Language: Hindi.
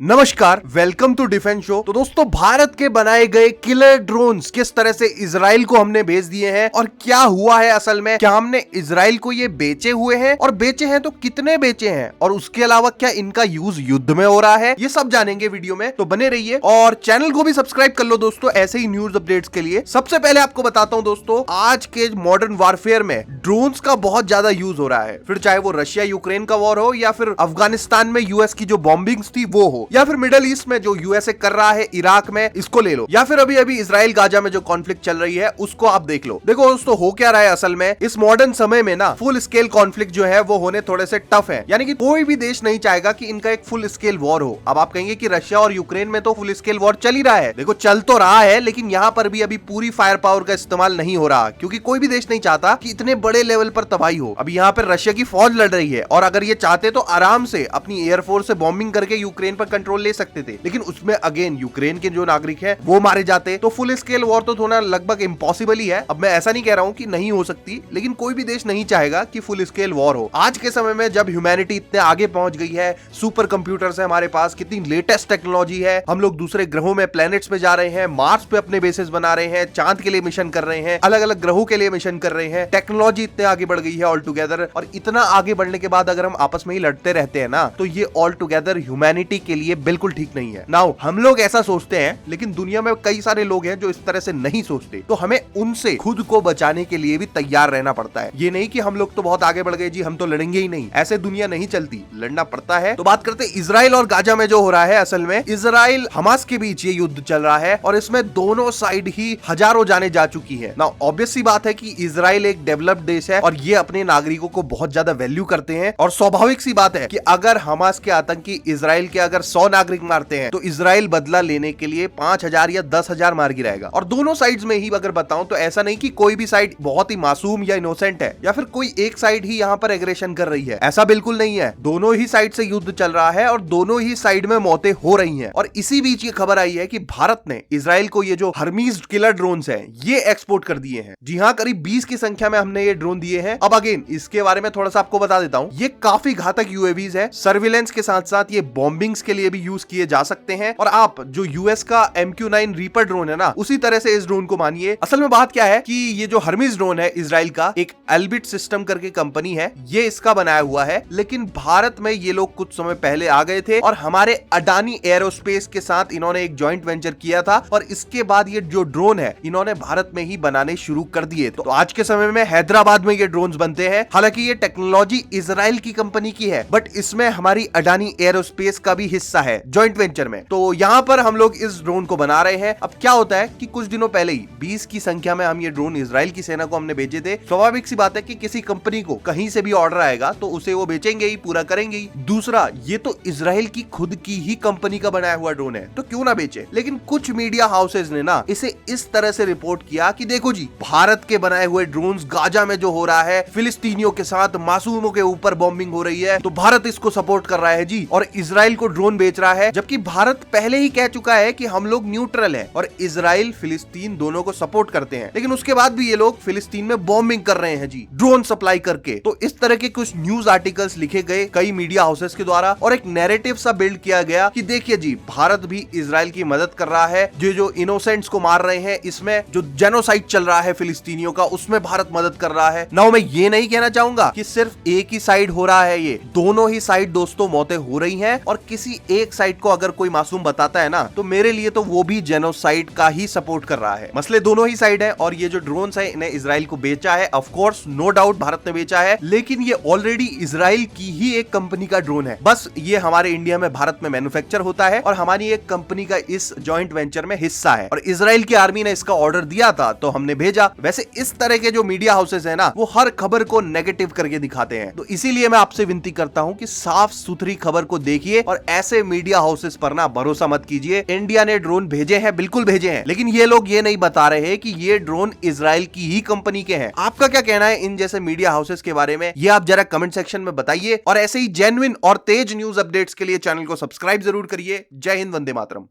नमस्कार, वेलकम टू डिफेंस शो। तो दोस्तों, भारत के बनाए गए किलर ड्रोन्स किस तरह से इजराइल को हमने भेज दिए हैं और क्या हुआ है असल में, क्या हमने इजराइल को ये बेचे हुए हैं और बेचे हैं तो कितने बेचे हैं और उसके अलावा क्या इनका यूज युद्ध में हो रहा है, ये सब जानेंगे वीडियो में। तो बने रहिए और चैनल को भी सब्सक्राइब कर लो दोस्तों, ऐसे ही न्यूज अपडेट्स के लिए। सबसे पहले आपको बताता हूं दोस्तों, आज के मॉडर्न वारफेयर में ड्रोन्स का बहुत ज्यादा यूज हो रहा है। फिर चाहे वो रशिया यूक्रेन का वॉर हो या फिर अफगानिस्तान में यूएस की जो बॉम्बिंग्स थी वो हो, या फिर मिडल ईस्ट में जो यूएसए कर रहा है इराक में, इसको ले लो, या फिर अभी अभी इजराइल गाजा में जो कॉन्फ्लिक्ट चल रही है उसको आप देख लो। देखो दोस्तों, हो क्या रहा है असल में, इस मॉडर्न समय में ना फुल स्केल कॉन्फ्लिक्ट जो है वो होने थोड़े से टफ है। यानी कि कोई भी देश नहीं चाहेगा कि इनका एक फुल स्केल वॉर हो। अब आप कहेंगे कि रशिया और यूक्रेन में तो फुल स्केल वॉर चल ही रहा है। देखो, चल तो रहा है, लेकिन यहाँ पर भी अभी पूरी फायर पावर का इस्तेमाल नहीं हो रहा, क्योंकि कोई भी देश नहीं चाहता कि इतने बड़े लेवल पर तबाही हो। अभी यहाँ पर रशिया की फौज लड़ रही है और अगर ये चाहते तो आराम से अपनी एयरफोर्स से बॉम्बिंग करके यूक्रेन पर कंट्रोल ले सकते थे, लेकिन उसमें अगेन यूक्रेन के जो नागरिक है वो मारे जाते। तो फुल स्केल वॉर तो होना लगभग इम्पॉसिबल ही है। अब मैं ऐसा नहीं कह रहा हूं कि नहीं हो सकती, लेकिन कोई भी देश नहीं चाहेगा कि फुल स्केल वॉर हो। आज के समय में जब ह्यूमैनिटी इतने आगे पहुंच गई है, सुपर कंप्यूटर्स है हमारे पास, कितनी लेटेस्ट टेक्नोलॉजी है, हम लोग दूसरे ग्रहों में, प्लैनेट्स पे जा रहे हैं, मार्स पे अपने बेसिस बना रहे हैं, चांद के लिए मिशन कर रहे हैं, अलग अलग ग्रहों के लिए मिशन कर रहे हैं। टेक्नोलॉजी इतने आगे बढ़ गई है ऑल टुगेदर, और इतना आगे बढ़ने के बाद अगर हम आपस में ही लड़ते रहते हैं ना, तो ये ऑल टुगेदर ह्यूमैनिटी के लिए बिल्कुल ठीक नहीं है। नाउ हम लोग ऐसा सोचते हैं, लेकिन दुनिया में कई सारे लोग हैं जो इस तरह से नहीं सोचते। तो हमें उनसे खुद को बचाने के लिए भी तैयार रहना पड़ता है। ये नहीं कि हम लोग तो बहुत आगे बढ़ गए जी, हम तो लड़ेंगे ही नहीं, ऐसे दुनिया नहीं चलती, लड़ना पड़ता है। तो बात करते हैं इजराइल और गाजा में जो हो रहा है। असल में इजराइल हमास के बीच ये युद्ध चल रहा है और इसमें दोनों साइड ही हजारों जाने जा चुकी है ना। ऑब्वियस सी बात है कि इजराइल एक डेवलप्ड देश है और ये अपने नागरिकों को बहुत ज्यादा वैल्यू करते हैं, और स्वाभाविक सी बात है कि अगर हमास के आतंकी इजराइल के अगर 100 नागरिक मारते हैं तो इजराइल बदला लेने के लिए 5,000 या 10,000 मार गिराएगा। और दोनों साइड्स में ही अगर बताऊं तो ऐसा नहीं कि कोई भी साइड बहुत ही मासूम या इनोसेंट है, या फिर कोई एक साइड ही यहाँ पर एग्रेशन कर रही है, ऐसा बिल्कुल नहीं है। दोनों ही साइड से युद्ध चल रहा है और दोनों ही साइड में मौतें हो रही हैं। और इसी बीच ये खबर आई है कि भारत ने इजराइल को ये जो हर्मीज किलर ड्रोन्स हैं ये एक्सपोर्ट कर दिए हैं। जी हाँ, करीब 20 की संख्या में हमने ये ड्रोन दिए हैं। अब अगेन इसके बारे में थोड़ा सा आपको बता देता हूँ, ये काफी घातक यूएवीज है। सर्विलेंस के साथ साथ ये बॉम्बिंग्स के लिए भी यूज किए जा सकते हैं। और आप जो यूएस का MQ-9 रीपर ड्रोन है ना, उसी तरह से इस ड्रोन को मानिए। असल में बात क्या है कि ये जो हर्मीज ड्रोन है इजराइल का, एक एल्बिट सिस्टम करके कंपनी है, ये इसका बनाया हुआ है। लेकिन भारत में ये लोग कुछ समय पहले आ गए थे और हमारे अडानी एरोस्पेस के साथ इन्होंने एक जॉइंट वेंचर किया था, और इसके बाद ये जो ड्रोन है इन्होंने भारत में ही बनाने शुरू कर दिए। तो आज के समय में हैदराबाद में ये ड्रोन बनते हैं। हालांकि ये टेक्नोलॉजी इजराइल की कंपनी की है, बट इसमें हमारी अडानी एरोस्पेस का भी हिस्सा है जॉइंट वेंचर में। तो यहाँ पर हम लोग इस ड्रोन को बना रहे हैं। अब क्या होता है कि कुछ दिनों पहले ही 20 की संख्या में हम ये ड्रोन इजराइल की सेना को हमने भेजे थे। स्वाभाविक सी बात है कि किसी कंपनी को कहीं से भी ऑर्डर आएगा तो उसे वो बेचेंगे ही, पूरा करेंगे ही। दूसरा, ये तो इजराइल की खुद की ही कंपनी का बनाया हुआ ड्रोन है, तो क्यों ना बेचे। लेकिन कुछ मीडिया हाउसेज ने ना इसे इस तरह से रिपोर्ट किया कि देखो जी, भारत के बनाए हुए ड्रोन्स गाजा में जो हो रहा है, फिलिस्तीनियों के साथ मासूमों के ऊपर बॉम्बिंग हो रही है, तो भारत इसको सपोर्ट कर रहा है जी, और इजराइल को ड्रोन बेच रहा है। जबकि भारत पहले ही कह चुका है कि हम लोग न्यूट्रल है और इजराइल फिलिस्तीन दोनों को सपोर्ट करते हैं, लेकिन उसके बाद भी ये लोग फिलिस्तीन में बॉम्बिंग कर रहे हैं जी, ड्रोन सप्लाई करके। तो इस तरह के कुछ न्यूज आर्टिकल्स लिखे गए कई मीडिया हाउसेस के द्वारा, और एक नैरेटिव सा बिल्ड किया गया कि देखिए जी, भारत भी इजराइल की मदद कर रहा है, जो इनोसेंट्स को मार रहे हैं, इसमें जो जेनोसाइड चल रहा है फिलिस्तीनियों का, उसमें भारत मदद कर रहा है। नाउ मैं ये नहीं कहना चाहूंगा कि सिर्फ एक ही साइड हो रहा है, ये दोनों ही साइड दोस्तों मौतें हो रही हैं, और किसी एक साइड को अगर कोई मासूम बताता है ना, तो मेरे लिए तो वो भी जेनोसाइड का ही सपोर्ट कर रहा है। मसले दोनों ही साइड है, और ये जो ड्रोन्स है इन्हें इजराइल को बेचा है, of course no doubt Bharat ने बेचा है, लेकिन ये ऑलरेडी इजराइल की ही एक कंपनी का ड्रोन है। बस ये हमारे इंडिया में भारत में मैन्युफैक्चर होता है और हमारी एक कंपनी का इस जॉइंट वेंचर में हिस्सा है, और इजराइल की आर्मी ने इसका ऑर्डर दिया था तो हमने भेजा। वैसे इस तरह के जो मीडिया हाउसेस है ना, वो हर खबर को नेगेटिव करके दिखाते हैं। तो इसीलिए मैं आपसे विनती करता हूं कि साफ सुथरी खबर को देखिए और ऐसे मीडिया हाउसेस पर ना भरोसा मत कीजिए। इंडिया ने ड्रोन भेजे हैं, बिल्कुल भेजे हैं, लेकिन ये लोग ये नहीं बता रहे कि ये ड्रोन इजराइल की ही कंपनी के हैं। आपका क्या कहना है इन जैसे मीडिया हाउसेस के बारे में, ये आप जरा कमेंट सेक्शन में बताइए। और ऐसे ही जेन्युइन और तेज न्यूज अपडेट्स के लिए चैनल को सब्सक्राइब जरूर करिए। जय हिंद, वंदे मातरम।